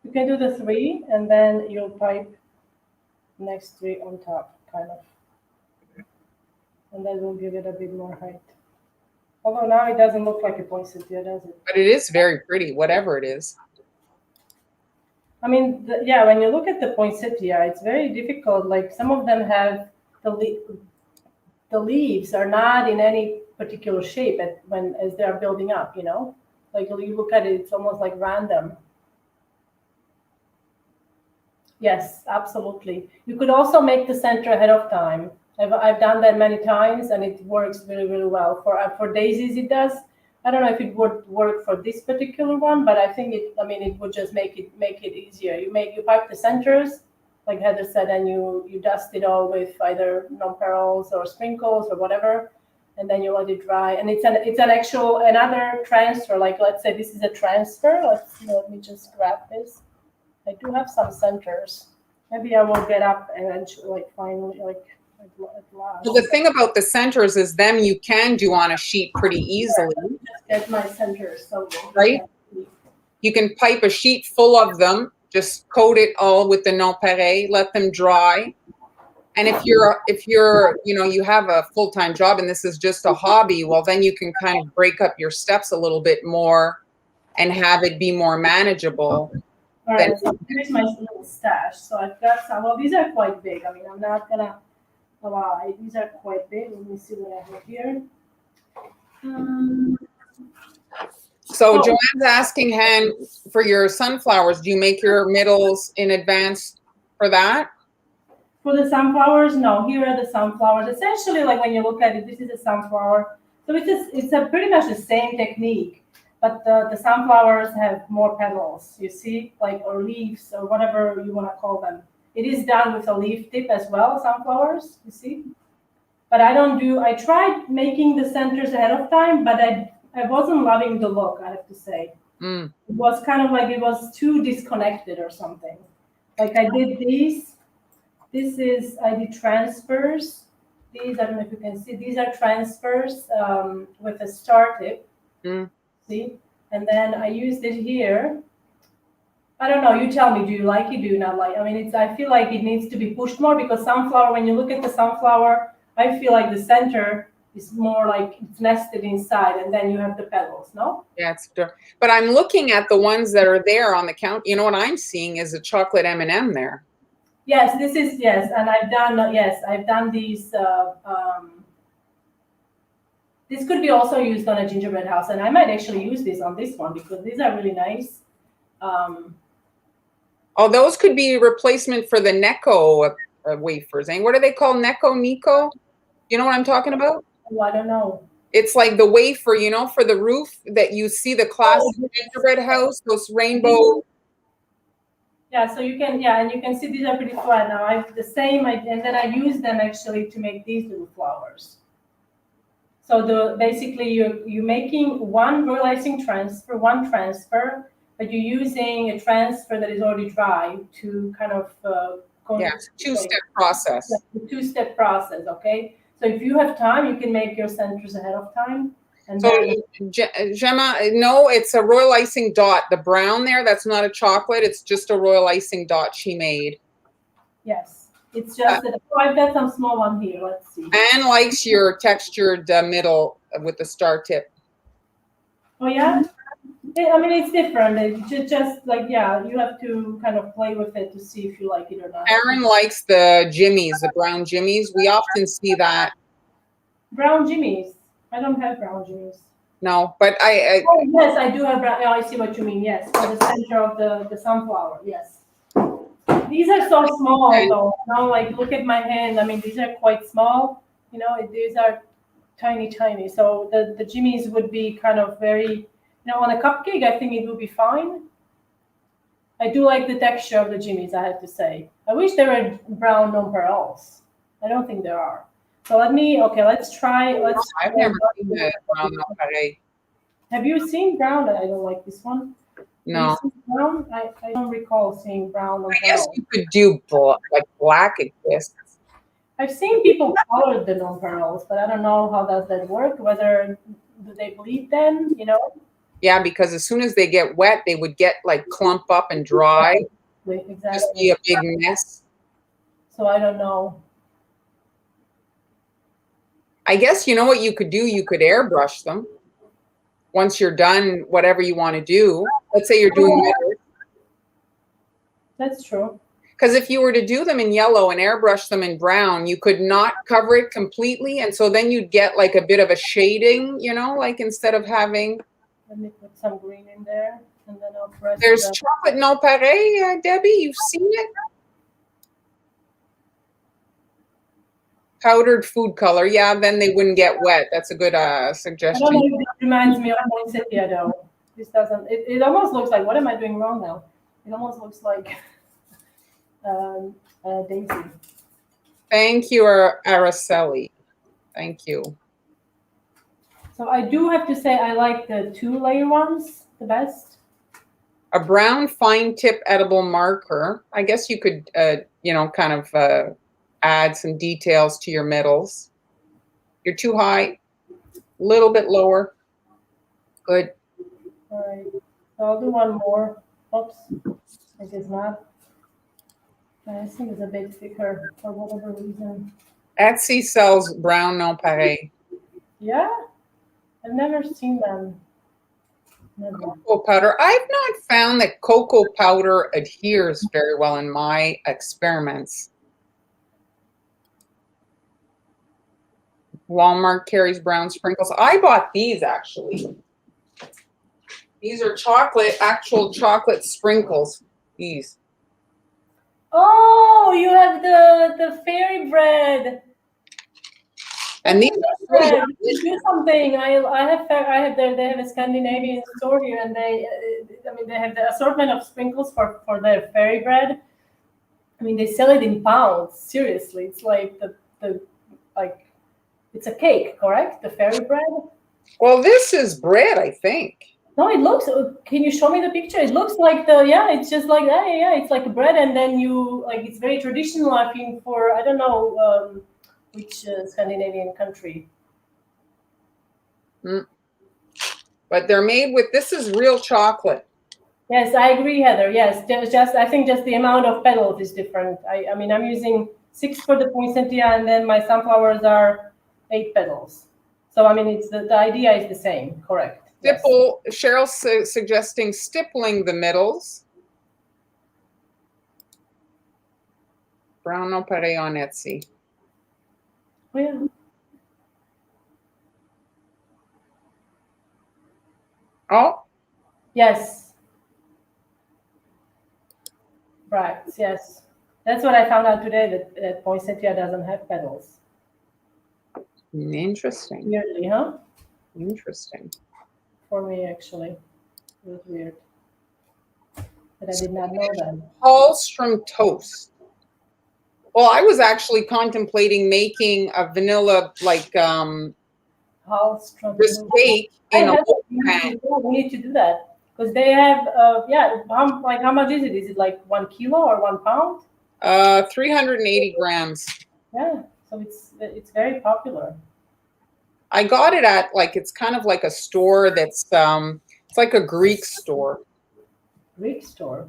You can do the 3, and then you'll pipe next 3 on top, kind of. And that will give it a bit more height. Although now it doesn't look like a poinsettia, does it? But it is very pretty, whatever it is. I mean, yeah, when you look at the poinsettia, it's very difficult. Like some of them have the leaves are not in any particular shape as they are building up, you know? Like you look at it, it's almost like random. Yes, absolutely. You could also make the center ahead of time. I've done that many times, and it works really, really well. For daisies, it does. I don't know if it would work for this particular one, but I think it. I mean, it would just make it easier. You pipe the centers, like Heather said, and you dust it all with either nonpareils or sprinkles or whatever, and then you let it dry. And it's an actual another transfer. Like let's say this is a transfer. Let me just grab this. I do have some centers. Maybe I will get up eventually, like finally, like. Well, the thing about the centers is them you can do on a sheet pretty easily. Just get my centers, so right? You can pipe a sheet full of them, just coat it all with the nonpareil, let them dry. And if you're you have a full-time job and this is just a hobby, well, then you can kind of break up your steps a little bit more and have it be more manageable. All right, so here's my little stash. So I've got some. Well, these are quite big. I mean, I'm not gonna lie. These are quite big. Let me see what I have here. So Joanne's asking, Han, for your sunflowers, do you make your middles in advance for that? For the sunflowers, no. Here are the sunflowers. Essentially, like when you look at it, this is a sunflower. So it's a pretty much the same technique, but the sunflowers have more petals, you see, like, or leaves or whatever you want to call them. It is done with a leaf tip as well, sunflowers, you see. But I tried making the centers ahead of time, but I wasn't loving the look, I have to say. It was kind of like it was too disconnected or something. Like I did these. I did transfers. These, I don't know if you can see, these are transfers with a star tip. See? And then I used it here. I don't know. You tell me. Do you like it? Do you not like it? I mean, I feel like it needs to be pushed more because sunflower, when you look at the sunflower, I feel like the center is more like it's nested inside, and then you have the petals, no? Yeah, but I'm looking at the ones that are there on the count. You know what I'm seeing is a chocolate M&M there. Yes, this is, yes, and I've done these. This could be also used on a gingerbread house, and I might actually use this on this one because these are really nice. Oh, those could be a replacement for the Necco wafers. And what are they called? Nico? You know what I'm talking about? Oh, I don't know. It's like the wafer, for the roof that you see the classic gingerbread house, those rainbow. Yeah, so you can, and you can see these are pretty flat now. I have the same, and then I use them actually to make these little flowers. So basically you're making one royal icing transfer, but you're using a transfer that is already dry to kind of two-step process. The two-step process, okay? So if you have time, you can make your centers ahead of time. And so Gemma, no, it's a royal icing dot. The brown there, that's not a chocolate. It's just a royal icing dot she made. Yes, it's just I've got some small one here. Let's see. Anne likes your textured middle with the star tip. Oh yeah. I mean, it's different. It's just like, yeah, you have to kind of play with it to see if you like it or not. Aaron likes the Jimmies, the brown Jimmies. We often see that. Brown Jimmies. I don't have brown Jimmies. No, but Oh, yes, I do have brown. Oh, I see what you mean. Yes, for the center of the sunflower. Yes. These are so small, though. Now, like, look at my hand. I mean, these are quite small. You know, these are tiny, tiny. So the Jimmies would be kind of very, you know, on a cupcake, I think it would be fine. I do like the texture of the Jimmies, I have to say. I wish there were brown nonpareils. I don't think there are. So let's try. I've never seen the brown nonpareil. Have you seen brown? I don't like this one. No. Have you seen brown? I don't recall seeing brown I guess nonpareil. you could do like black at this. I've seen people color the nonpareils, but I don't know how does that work. Whether do they bleed then? You know? Yeah, because as soon as they get wet, they would get like clump up and dry. Exactly. Just be a big mess. So I don't know. I guess you know what you could do? You could airbrush them. Once you're done, whatever you want to do. Let's say you're doing metals. That's true. Because if you were to do them in yellow and airbrush them in brown, you could not cover it completely. And so then you'd get like a bit of a shading, you know, like instead of having. Let me put some green in there, and then I'll press. There's chocolate nonpareil, Debbie. You've seen it? Powdered food color. Yeah, then they wouldn't get wet. That's a good suggestion. I don't know if it reminds me of poinsettia though. This doesn't. It almost looks like. What am I doing wrong now? It almost looks like daisy. Thank you, Araceli. Thank you. So I do have to say I like the 2-layer ones the best. A brown fine tip edible marker. I guess you could, you know, kind of add some details to your metals. You're too high. A little bit lower. Good. All right. So I'll do one more. Oops. I guess not. I think it's a bit thicker for whatever reason. Etsy sells brown nonpareil. Yeah? I've never seen them. Never. Cocoa powder. I've not found that cocoa powder adheres very well in my experiments. Walmart carries brown sprinkles. I bought these actually. These are actual chocolate sprinkles. These. Oh, you have the fairy bread. And these are do something. They have a Scandinavian store here, and they have the assortment of sprinkles for their fairy bread. I mean, they sell it in pounds. Seriously, it's like it's a cake, correct? The fairy bread. Well, this is bread, I think. No, it looks. Can you show me the picture? It looks like it's just like that. Yeah, it's like a bread, and then it's very traditional. I think for I don't know. Which Scandinavian country? But they're made with. This is real chocolate. Yes, I agree, Heather. Yes, I think just the amount of petals is different. I mean, I'm using 6 for the poinsettia, and then my sunflowers are 8 petals. So I mean, it's the idea is the same. Correct. Stipple. Yes. Cheryl's suggesting stippling the middles. Brown nonpareil on Etsy. Oh, yeah. Oh. Yes. Right. Yes. That's what I found out today, that poinsettia doesn't have petals. Interesting. Weirdly, huh? Interesting. For me, actually. It was weird. But I did not know that. Hallstrom toast. Well, I was actually contemplating making a vanilla cake in a pan. We need to do that because they have how much is it? Is it like 1 kilo or 1 pound? 380 grams. Yeah, so it's very popular. I got it at it's kind of like a store that's it's like a Greek store. Greek store.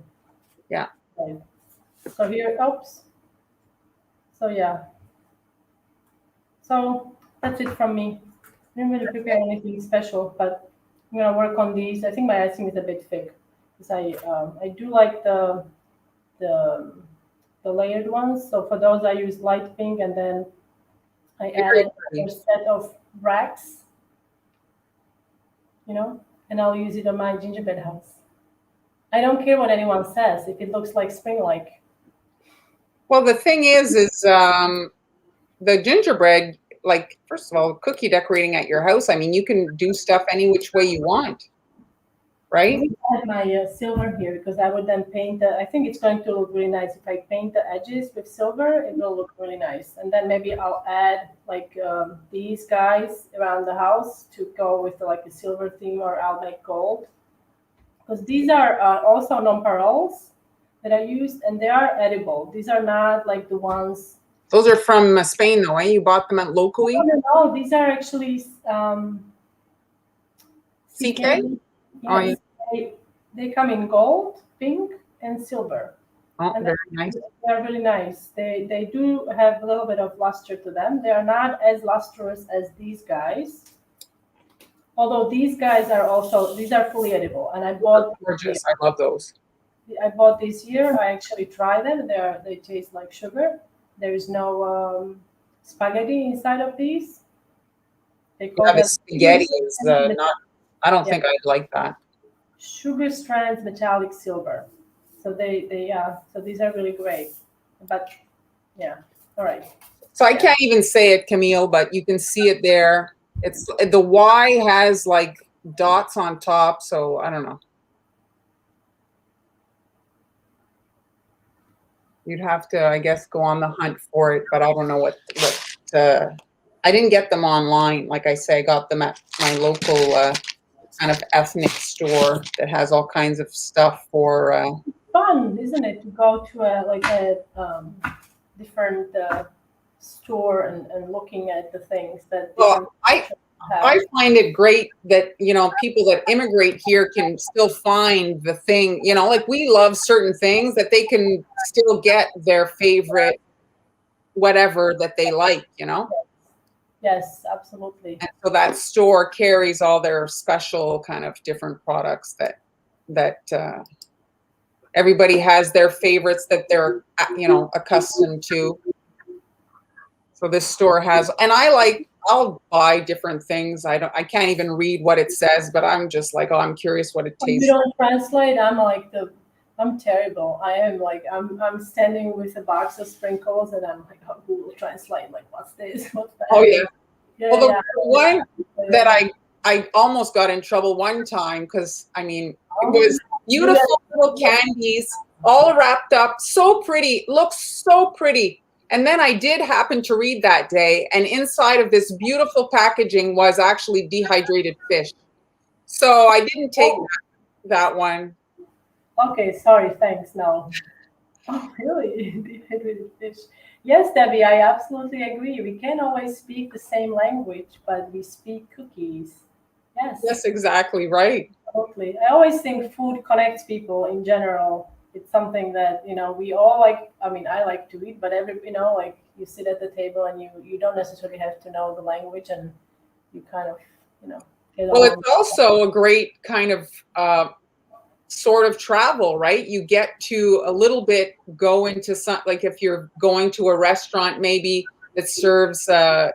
Yeah. Okay. So here, oops. So yeah. So that's it from me. I didn't really prepare anything special, but I'm gonna work on these. I think my icing is a bit thick because I do like the the layered ones. So for those, I use light pink, and then I Very added pretty. a set of racks, and I'll use it on my gingerbread house. I don't care what anyone says if it looks like spring-like. Well, the thing is the gingerbread, like, first of all, cookie decorating at your house, I mean, you can do stuff any which way you want, I right? will add my silver here because I would then paint I think it's going to look really nice if I paint the edges with silver. It will look really nice, and then maybe I'll add like these guys around the house to go with like a silver theme, or I'll make gold because these are also nonpareils that I used, and they are edible. These are not like the ones. Those are from Spain, though, eh? You bought them at locally? No, these are actually CK? Oh, yeah. Yes, they come in gold, pink, and silver. Oh, And very nice. they're really nice. They do have a little bit of luster to them. They are not as lustrous as these guys. Although these guys are also, these are fully edible. And Gorgeous. I love those. I bought this year. I actually tried them. They taste like sugar. There is no spaghetti inside of these. They call Yeah, the them spaghetti is not, I don't think I'd like that. Sugar Strands Metallic Silver. So so these are really great. But yeah, all right. So I can't even say it, Camille, but you can see it there. It's the Y has like dots on top, so I don't know. You'd have to, I guess, go on the hunt for it, but I don't know what I didn't get them online. Like I say, I got them at my local kind of ethnic store that has all kinds of stuff for Fun, isn't it, to go to a different store and looking at the things that well, I find it great that, people that immigrate here can still find the thing, like we love certain things that they can still get their favorite whatever that they like. Yes, absolutely. And so that store carries all their special kind of different products that everybody has their favorites that they're, accustomed to. So this store has, and I'll buy different things. I can't even read what it says, but I'm just like, oh, I'm curious what it tastes You don't translate. I'm terrible. I am like, I'm standing with a box of sprinkles, and I'm like, oh, Google Translate. Like, what's this? What's that? Oh yeah. Yeah, Well, the yeah. one that I almost got in trouble one time because it was beautiful little candies all wrapped up, so pretty, looks so pretty. And then I did happen to read that day, and inside of this beautiful packaging was actually dehydrated fish. So I didn't take that one. Okay, sorry, thanks. No. Oh, really? Dehydrated fish. Yes, Debbie, I absolutely agree. We can't always speak the same language, but we speak cookies. Yes. That's exactly right. Absolutely. I always think food connects people in general. It's something that, we all like. I mean, I like to eat, but like you sit at the table and you don't necessarily have to know the language, and you kind of, get Well, along. it's also a great kind of sort of travel, right? You get to a little bit go into like if you're going to a restaurant, maybe that serves,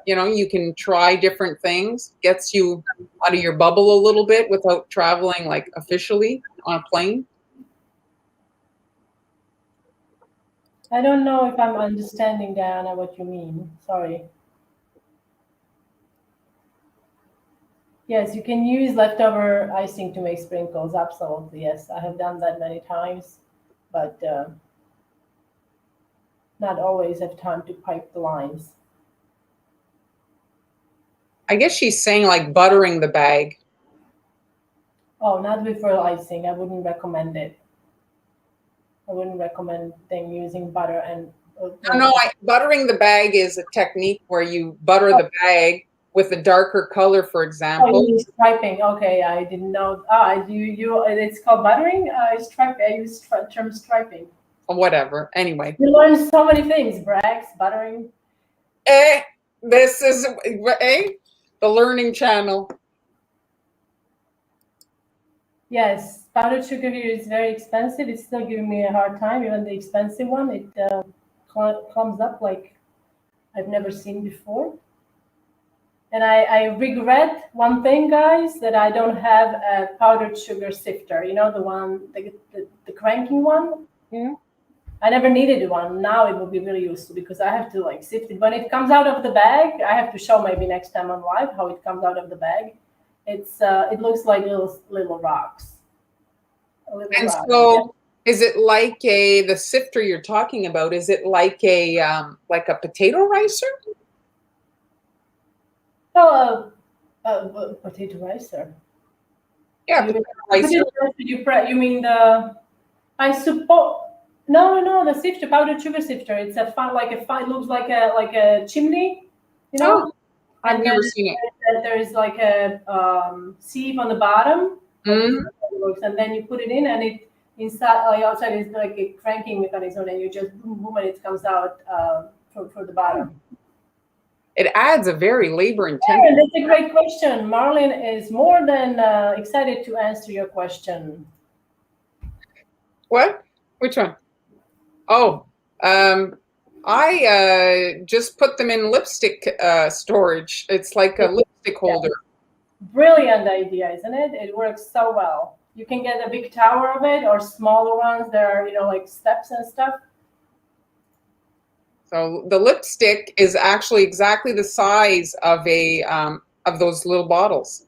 you can try different things, gets you out of your bubble a little bit without traveling like officially on a plane. I don't know if I'm understanding, Diana, what you mean. Sorry. Yes, you can use leftover icing to make sprinkles. Absolutely. Yes, I have done that many times, but not always have time to pipe the lines. I guess she's saying like buttering the bag. Oh, not with real icing. I wouldn't recommend it. I wouldn't recommend them using butter and. No, buttering the bag is a technique where you butter the bag with a darker color, for example. Oh, striping. Okay, I didn't know. It's called buttering. I use the term striping. Whatever. Anyway, You learn so many things. Brags, buttering. This is the learning channel. Yes, powdered sugar here is very expensive. It's still giving me a hard time. Even the expensive one, it comes up like I've never seen before. And I regret one thing, guys, that I don't have a powdered sugar sifter. You know, the one, the cranking one. Yeah. I never needed one. Now it will be really useful because I have to like sift it. When it comes out of the bag, I have to show maybe next time on live how it comes out of the bag. It looks like little rocks. A little And rock. Yeah. so, is it like the sifter you're talking about? Is it like a potato ricer? Oh, potato ricer. Yeah, You, potato ricer. you mean the? I suppose. No, the sifter, powdered sugar sifter. It's a fun, it looks like a chimney, you know. Oh, I've And never then seen it. there's like a sieve on the bottom. I think Mm. that's how it works. And then you put it in, and it inside, like outside is like a cranking mechanism, and you just boom, boom, and it comes out for the bottom. It adds a very labor intensive. Yeah, that's a great question. Marlene is more than excited to answer your question. What? Which one? Oh, I just put them in lipstick storage. It's like a lipstick holder. Brilliant idea, isn't it? It works so well. You can get a big tower of it or smaller ones. There are, like steps and stuff. So the lipstick is actually exactly the size of a of those little bottles.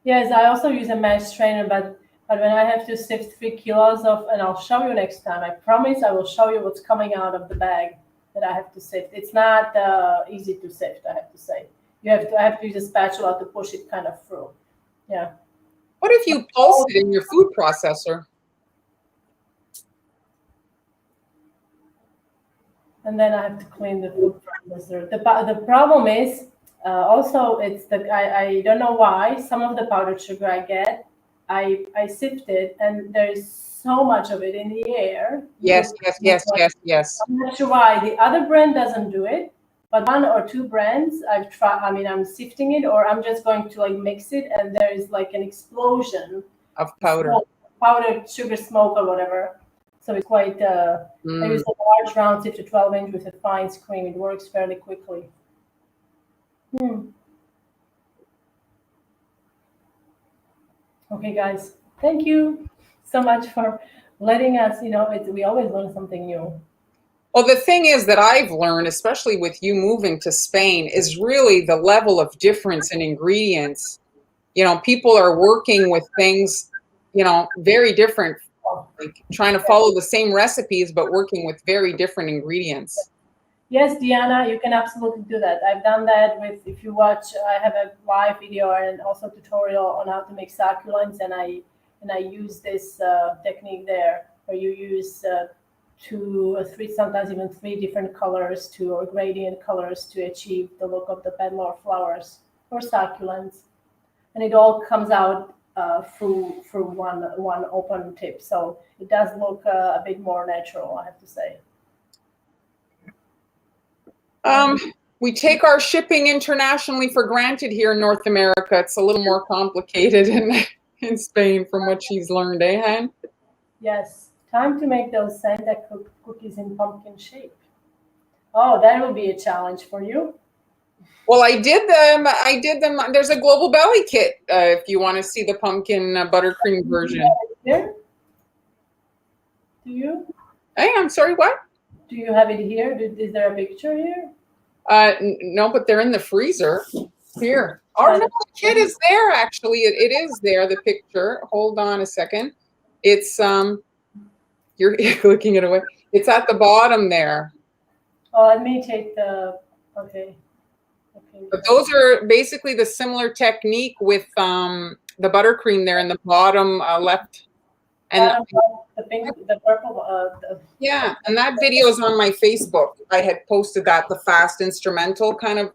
Yes, I also use a mesh strainer, but when I have to sift 3 kilos of, and I'll show you next time. I promise I will show you what's coming out of the bag that I have to sift. It's not easy to sift, I have to say. I have to use a spatula to push it kind of through. Yeah. What if you pulse it in your food processor? And then I have to clean the food processor. The problem is also I don't know why some of the powdered sugar I get, I sift it and there's so much of it in the air. Yes. I'm not sure why the other brand doesn't do it, but one or two brands I've tried. I mean, I'm sifting it or I'm just going to like mix it, and there is like an explosion Of powder. powdered sugar smoke or whatever. So it's quite. I use a large round sifter, 12-inch with a fine screen. It works fairly quickly. Okay, guys, thank you so much for letting us. We always learn something new. Well, the thing is that I've learned, especially with you moving to Spain, is really the level of difference in ingredients. People are working with things, very different, like trying to follow the same recipes, but working with very different ingredients. Yes, Diana, you can absolutely do that. I've done that if you watch, I have a live video and also tutorial on how to make succulents, and I use this technique there, where you use 2 or 3, sometimes even 3 different colors or gradient colors to achieve the look of the petal flowers or succulents, and it all comes out through one open tip, so it does look a bit more natural, I have to say. We take our shipping internationally for granted here in North America. It's a little more complicated in Spain, from what she's learned, eh, Han? Yes, time to make those Santa cookies in pumpkin shape. Oh, that will be a challenge for you. Well, I did them. There's a Global Belly kit if you want to see the pumpkin buttercream version. Here? Do you? Hey, I'm sorry, what? Do you have it here? Is there a picture here? No, but they're in the freezer. Here. Oh, no, the kit is there, actually. It is there, the picture. Hold on a second. It's, you're clicking it away. It's at the bottom there. Oh, let me take okay. But those are basically the similar technique with the buttercream there in the bottom left. And the pink, the purple. Yeah, and that video is on my Facebook. I had posted that, the fast instrumental kind of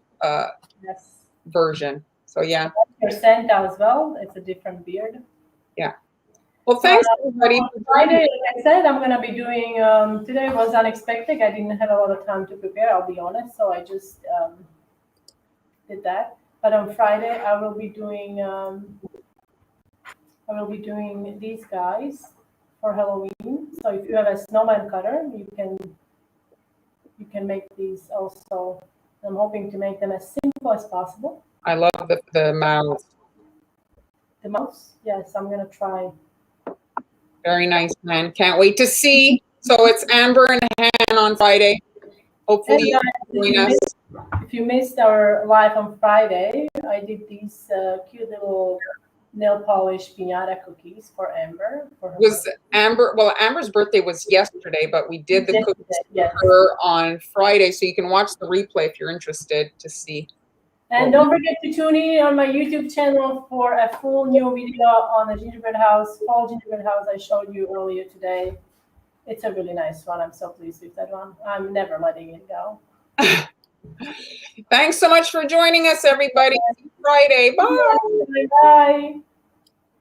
Yes. version. So yeah. Your Santa as well. It's a different beard. Yeah. Well, thanks everybody. Friday, like I said, I'm gonna be doing. Today was unexpected. I didn't have a lot of time to prepare. I'll be honest. So I just did that. But on Friday, I will be doing these guys for Halloween. So if you have a snowman cutter, you can make these also. I'm hoping to make them as simple as possible. I love the mouse. The mouse, yes, I'm gonna try. Very nice, man. Can't wait to see. So it's Amber and Han on Friday. Hopefully you join us. If you missed our live on Friday, I did these cute little nail polish piñata cookies for Amber. Was Amber? Well, Amber's birthday was yesterday, but we did the cookies yes. for her on Friday, so you can watch the replay if you're interested to see. And don't forget to tune in on my YouTube channel for a full new video on the gingerbread house, fall gingerbread house I showed you earlier today. It's a really nice one. I'm so pleased with that one. I'm never letting it go. Thanks so much for joining us, everybody. See you Friday. Bye. Bye.